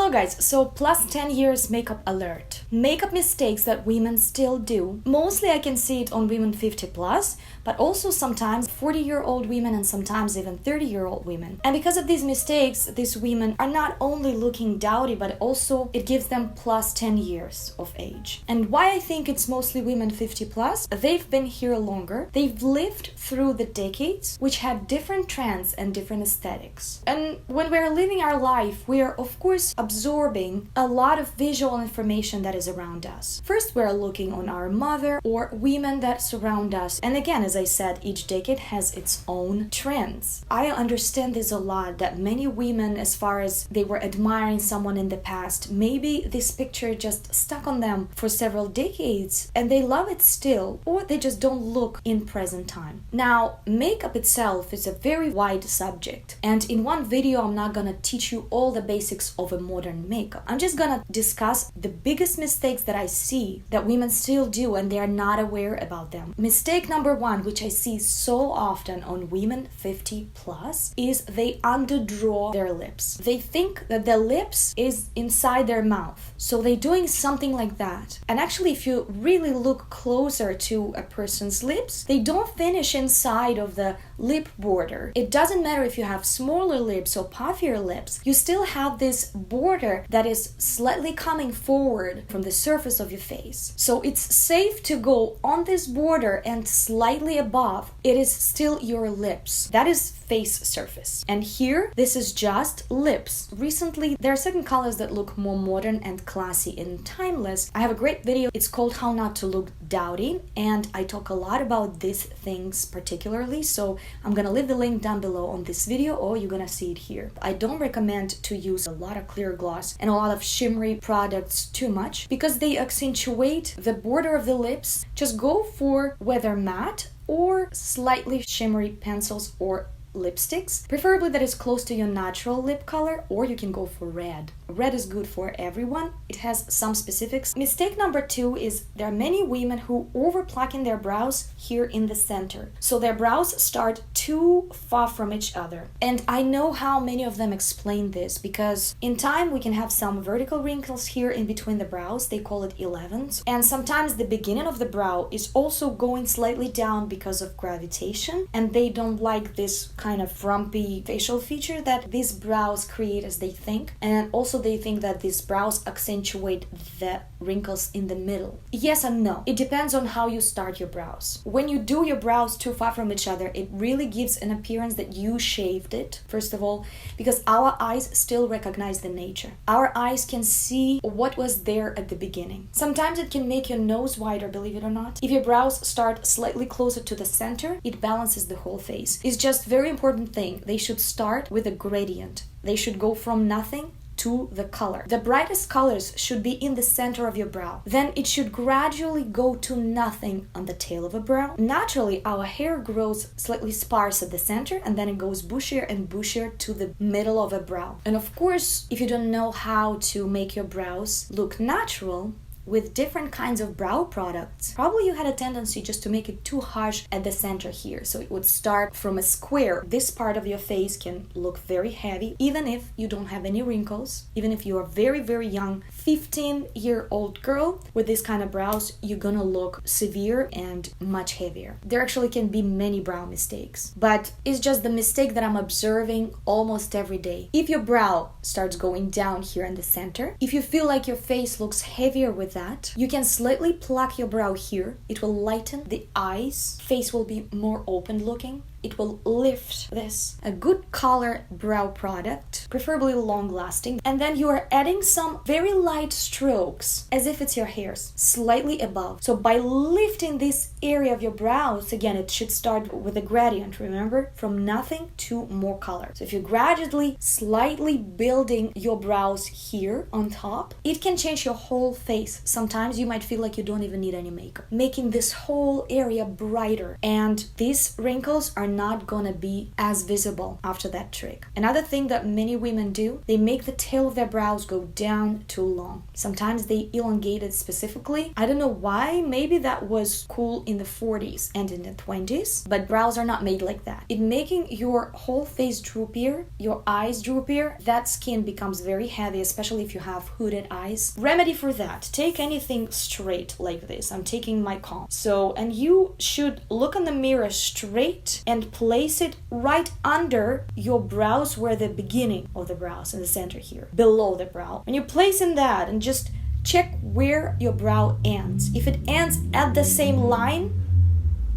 Hello guys, so plus 10 years makeup alert. Makeup mistakes that women still do. Mostly I can see it on women 50 plus, but also sometimes 40-year-old women and sometimes even 30-year-old women. And because of these mistakes, these women are not only looking dowdy, but also it gives them plus 10 years of age. And why I think it's mostly women 50 plus, they've been here longer. They've lived through the decades, which had different trends and different aesthetics. And when we're living our life, we are of course absorbing a lot of visual information that is around us. First, we're looking on our mother or women that surround us. And again, as I said, each decade has its own trends. I understand this a lot, that many women, as far as they were admiring someone in the past, maybe this picture just stuck on them for several decades and they love it still, or they just don't look in present time. Now, makeup itself is a very wide subject, and in one video I'm not gonna teach you all the basics of a modern makeup. I'm just gonna discuss the biggest mistakes that I see that women still do and they are not aware about them. Mistake number one, which I see so often on women 50 plus, is they underdraw their lips. They think that the lips is inside their mouth, so they're doing something like that. And actually, if you really look closer to a person's lips, they don't finish inside of the lip border. It doesn't matter if you have smaller lips or puffier lips, you still have this border that is slightly coming forward from the surface of your face. So it's safe to go on this border, and slightly above it is still your lips. That is face surface. And here, this is just lips. Recently, there are certain colors that look more modern and classy and timeless. I have a great video. It's called How Not to Look Dowdy, and I talk a lot about these things particularly, so I'm gonna leave the link down below on this video, or you're gonna see it here. I don't recommend to use a lot of clear gloss and a lot of shimmery products too much because they accentuate the border of the lips. Just go for whether matte or slightly shimmery pencils or lipsticks, preferably that is close to your natural lip color, or you can go for red. Red is good for everyone. It has some specifics. Mistake number two is there are many women who over plucking their brows here in the center. So their brows start too far from each other. And I know how many of them explain this, because in time we can have some vertical wrinkles here in between the brows. They call it 11s. And sometimes the beginning of the brow is also going slightly down because of gravitation, and they don't like this kind of frumpy facial feature that these brows create, as they think. And also they think that these brows accentuate the wrinkles in the middle. Yes and no. It depends on how you start your brows. When you do your brows too far from each other, it really gives an appearance that you shaved it, first of all, because our eyes still recognize the nature. Our eyes can see what was there at the beginning. Sometimes it can make your nose wider, believe it or not. If your brows start slightly closer to the center, it balances the whole face. It's just very important thing. They should start with a gradient. They should go from nothing to the color. The brightest colors should be in the center of your brow. Then it should gradually go to nothing on the tail of a brow. Naturally, our hair grows slightly sparse at the center, and then it goes bushier and bushier to the middle of a brow. And of course, if you don't know how to make your brows look natural with different kinds of brow products, probably you had a tendency just to make it too harsh at the center here. So it would start from a square. This part of your face can look very heavy, even if you don't have any wrinkles, even if you are very, very young, 15-year-old girl with this kind of brows, you're gonna look severe and much heavier. There actually can be many brow mistakes, but it's just the mistake that I'm observing almost every day. If your brow starts going down here in the center, if you feel like your face looks heavier with that, you can slightly pluck your brow here. It will lighten the eyes. Face will be more open looking. It will lift this. A good color brow product, preferably long lasting. And then you are adding some very light strokes, as if it's your hairs, slightly above. So by lifting this area of your brows, again, it should start with a gradient, remember? From nothing to more color. So if you're gradually, slightly building your brows here on top, it can change your whole face. Sometimes you might feel like you don't even need any makeup, making this whole area brighter. And these wrinkles are not gonna be as visible after that trick. Another thing that many women do, they make the tail of their brows go down too long. Sometimes they elongate it specifically. I don't know why, maybe that was cool in the 40s and in the 20s, but brows are not made like that. In making your whole face droopier, your eyes droopier, that skin becomes very heavy, especially if you have hooded eyes. Remedy for that, take anything straight like this. I'm taking my comb. And you should look in the mirror straight and place it right under your brows, where the beginning of the brows in the center here, below the brow. When you place in that, and just check where your brow ends. If it ends at the same line,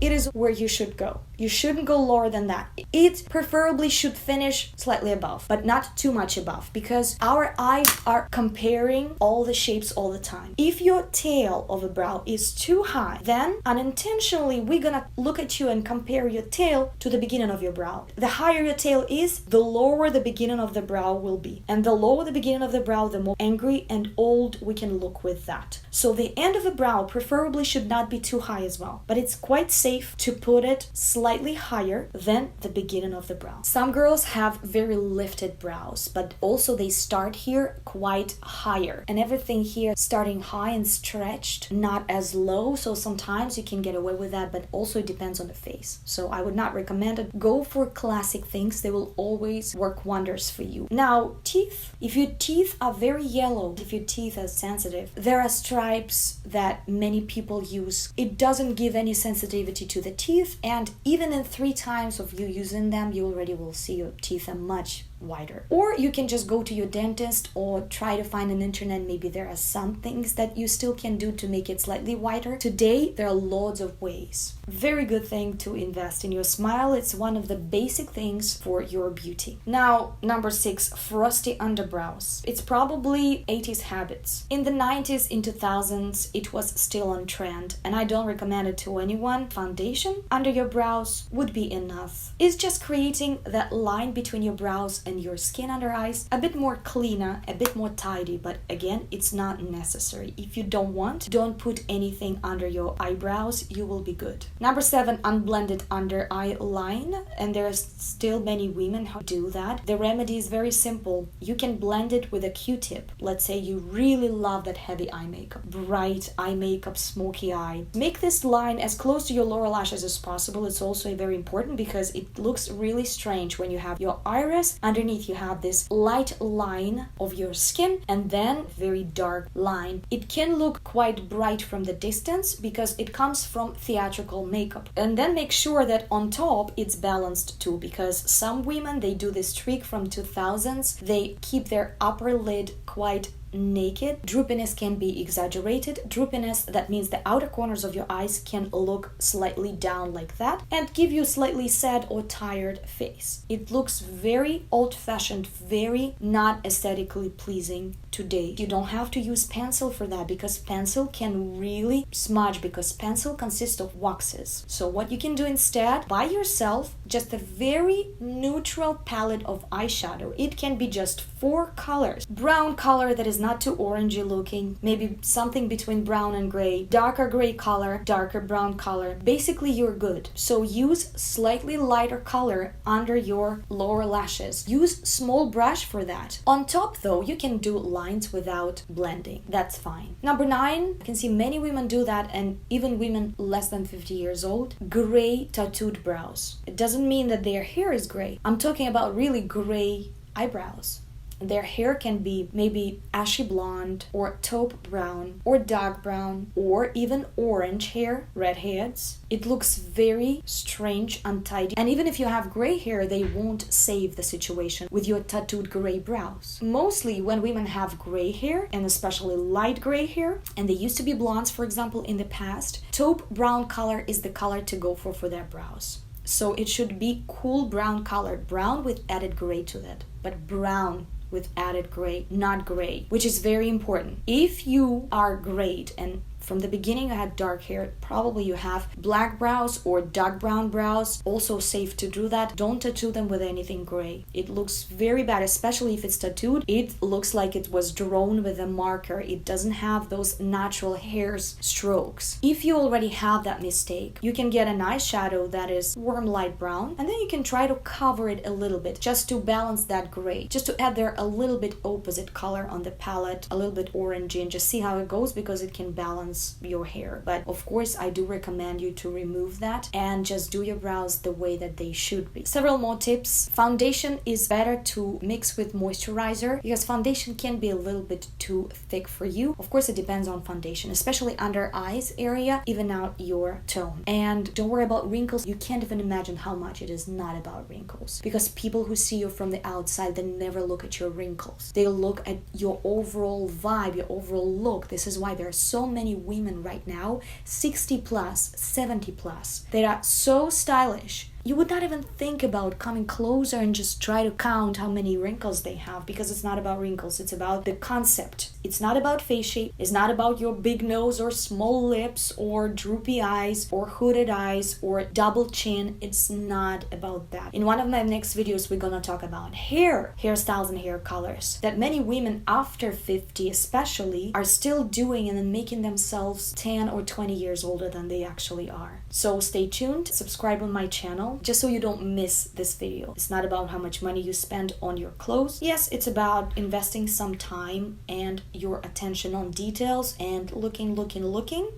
it is where you should go. You shouldn't go lower than that. It preferably should finish slightly above, but not too much above, because our eyes are comparing all the shapes all the time. If your tail of a brow is too high, then unintentionally we're gonna look at you and compare your tail to the beginning of your brow. The higher your tail is, the lower the beginning of the brow will be. And the lower the beginning of the brow, the more angry and old we can look with that. So the end of a brow preferably should not be too high as well, but it's quite safe to put it slightly higher than the beginning of the brow. Some girls have very lifted brows, but also they start here quite higher, and everything here starting high and stretched, not as low. So sometimes you can get away with that, but also it depends on the face. So I would not recommend it. Go for classic things. They will always work wonders for you. Now, teeth. If your teeth are very yellow, if your teeth are sensitive, there are stripes that many people use. It doesn't give any sensitivity to the teeth, and even in 3 times of you using them, you already will see your teeth are much wider. Or you can just go to your dentist or try to find on internet. Maybe there are some things that you still can do to make it slightly whiter. Today there are loads of ways. Very good thing to invest in your smile. It's one of the basic things for your beauty. Now, number 6, frosty underbrows. It's probably 80s habits. In the 90s, in 2000s, it was still on trend, and I don't recommend it to anyone. Foundation under your brows would be enough. It's just creating that line between your brows and your skin under eyes a bit more cleaner, a bit more tidy, but again, it's not necessary. If you don't put anything under your eyebrows, you will be good. Number 7, unblended under eye line, and there's still many women who do that. The remedy is very simple. You can blend it with a Q-tip. Let's say you really love that heavy eye makeup, bright eye makeup, smoky eye. Make this line as close to your lower lashes as possible. It's also very important because it looks really strange when you have your iris. Underneath you have this light line of your skin and then very dark line. It can look quite bright from the distance because it comes from theatrical makeup. And then make sure that on top it's balanced too, because some women, they do this trick from 2000s. They keep their upper lid quite naked. Droopiness can be exaggerated. Droopiness, that means the outer corners of your eyes can look slightly down like that and give you slightly sad or tired face. It looks very old-fashioned, very not aesthetically pleasing today. You don't have to use pencil for that, because pencil can really smudge, because pencil consists of waxes. So what you can do instead, buy yourself just a very neutral palette of eyeshadow. It can be just 4 colors. Brown color that is not too orangey looking, maybe something between brown and gray, darker gray color, darker brown color. Basically, you're good. So use slightly lighter color under your lower lashes. Use small brush for that. On top though, you can do lines without blending. That's fine. Number 9, I can see many women do that, and even women less than 50 years old. Gray tattooed brows. It doesn't mean that their hair is gray. I'm talking about really gray eyebrows. Their hair can be maybe ashy blonde or taupe brown or dark brown or even orange hair, redheads. It looks very strange, untidy. And even if you have gray hair, they won't save the situation with your tattooed gray brows. Mostly when women have gray hair, and especially light gray hair, and they used to be blondes, for example, in the past, taupe brown color is the color to go for their brows. So it should be cool brown color, brown with added gray to it, but brown with added gray, not gray, which is very important. If you are great and from the beginning you had dark hair, probably you have black brows or dark brown brows. Also safe to do that. Don't tattoo them with anything gray. It looks very bad, especially if it's tattooed. It looks like it was drawn with a marker. It doesn't have those natural hair strokes. If you already have that mistake, you can get an eyeshadow that is warm light brown, and then you can try to cover it a little bit just to balance that gray, just to add there a little bit opposite color on the palette, a little bit orangey, and just see how it goes, because it can balance your hair. But of course I do recommend you to remove that and just do your brows the way that they should be. Several more tips. Foundation is better to mix with moisturizer, because foundation can be a little bit too thick for you. Of course it depends on foundation, especially under eyes area, even out your tone. And don't worry about wrinkles. You can't even imagine how much it is not about wrinkles, because people who see you from the outside, they never look at your wrinkles. They look at your overall vibe, your overall look. This is why there are so many women right now, 60 plus, 70 plus, that are so stylish. You would not even think about coming closer and just try to count how many wrinkles they have, because it's not about wrinkles. It's about the concept. It's not about face shape. It's not about your big nose or small lips or droopy eyes or hooded eyes or double chin. It's not about that. In one of my next videos, we're gonna talk about hairstyles and hair colors that many women after 50 especially are still doing, and then making themselves 10 or 20 years older than they actually are. So stay tuned, subscribe on my channel, just so you don't miss this video. It's not about how much money you spend on your clothes. Yes, it's about investing some time and your attention on details and looking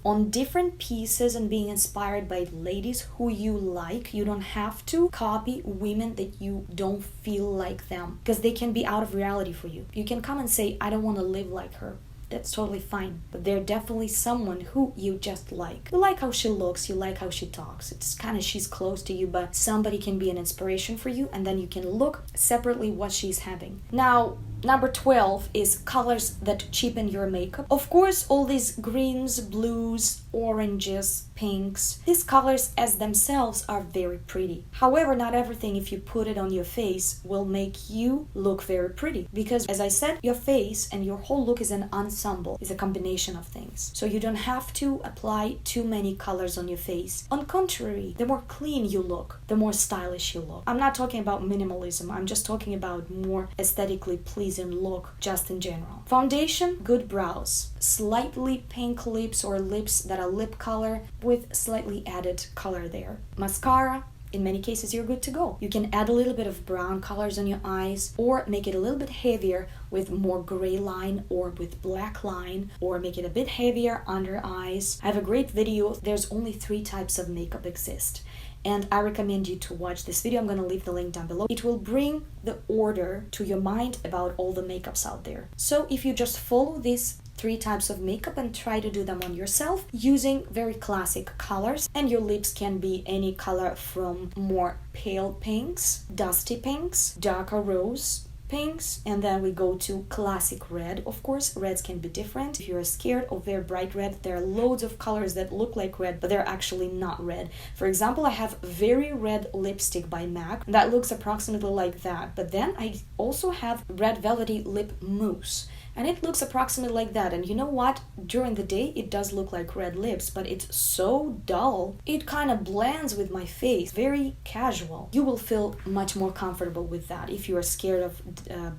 on different pieces and being inspired by ladies who you like. You don't have to copy women that you don't feel like them, because they can be out of reality for you. You can come and say, I don't want to live like her. That's totally fine, but they're definitely someone who you just like. You like how she looks, you like how she talks. It's kind of, she's close to you, but somebody can be an inspiration for you, and then you can look separately what she's having. Now, number 12 is colors that cheapen your makeup. Of course, all these greens, blues, oranges, pinks, these colors as themselves are very pretty. However, not everything, if you put it on your face, will make you look very pretty, because as I said, your face and your whole look is an ensemble, is a combination of things. So you don't have to apply too many colors on your face. On contrary, the more clean you look, the more stylish you look. I'm not talking about minimalism, I'm just talking about more aesthetically pleasing look just in general. Foundation, good brows, slightly pink lips or lips that are lip color with slightly added color there. Mascara, in many cases you're good to go. You can add a little bit of brown colors on your eyes, or make it a little bit heavier with more gray line or with black line, or make it a bit heavier under eyes. I have a great video. There's only 3 types of makeup exist, and I recommend you to watch this video. I'm going to leave the link down below. It will bring the order to your mind about all the makeups out there. So if you just follow these 3 types of makeup and try to do them on yourself using very classic colors, and your lips can be any color from more pale pinks, dusty pinks, darker rose pinks, and then we go to classic red. Of course, reds can be different. If you're scared of very bright red, there are loads of colors that look like red, but they're actually not red. For example, I have very red lipstick by MAC that looks approximately like that, but then I also have red velvety lip mousse, and it looks approximately like that. And you know what? During the day, it does look like red lips, but it's so dull. It kind of blends with my face. Very casual. You will feel much more comfortable with that if you are scared of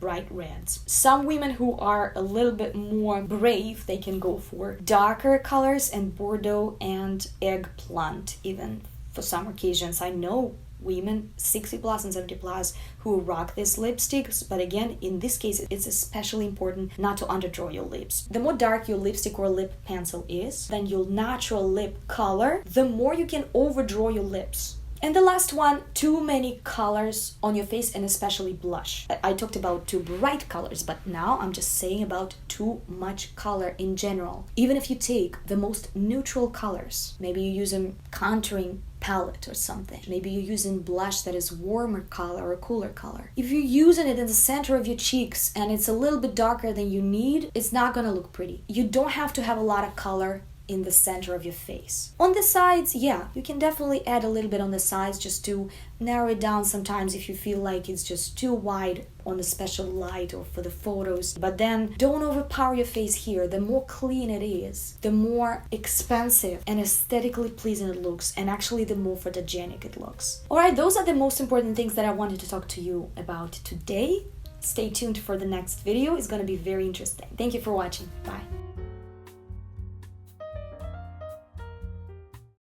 bright reds. Some women who are a little bit more brave, they can go for darker colors and Bordeaux and eggplant, even for some occasions. I know women 60 plus and 70 plus who rock these lipsticks, but again, in this case, it's especially important not to underdraw your lips. The more dark your lipstick or lip pencil is than your natural lip color, the more you can overdraw your lips. And the last one, too many colors on your face, and especially blush. I talked about too bright colors, but now I'm just saying about too much color in general. Even if you take the most neutral colors, maybe you use a contouring palette or something. Maybe you're using blush that is warmer color or cooler color. If you're using it in the center of your cheeks and it's a little bit darker than you need, it's not gonna look pretty. You don't have to have a lot of color in the center of your face. On the sides, yeah, you can definitely add a little bit on the sides just to narrow it down sometimes if you feel like it's just too wide on a special light or for the photos. But then don't overpower your face here. The more clean it is, the more expensive and aesthetically pleasing it looks, and actually the more photogenic it looks. Alright, those are the most important things that I wanted to talk to you about today. Stay tuned for the next video. It's going to be very interesting. Thank you for watching. Bye.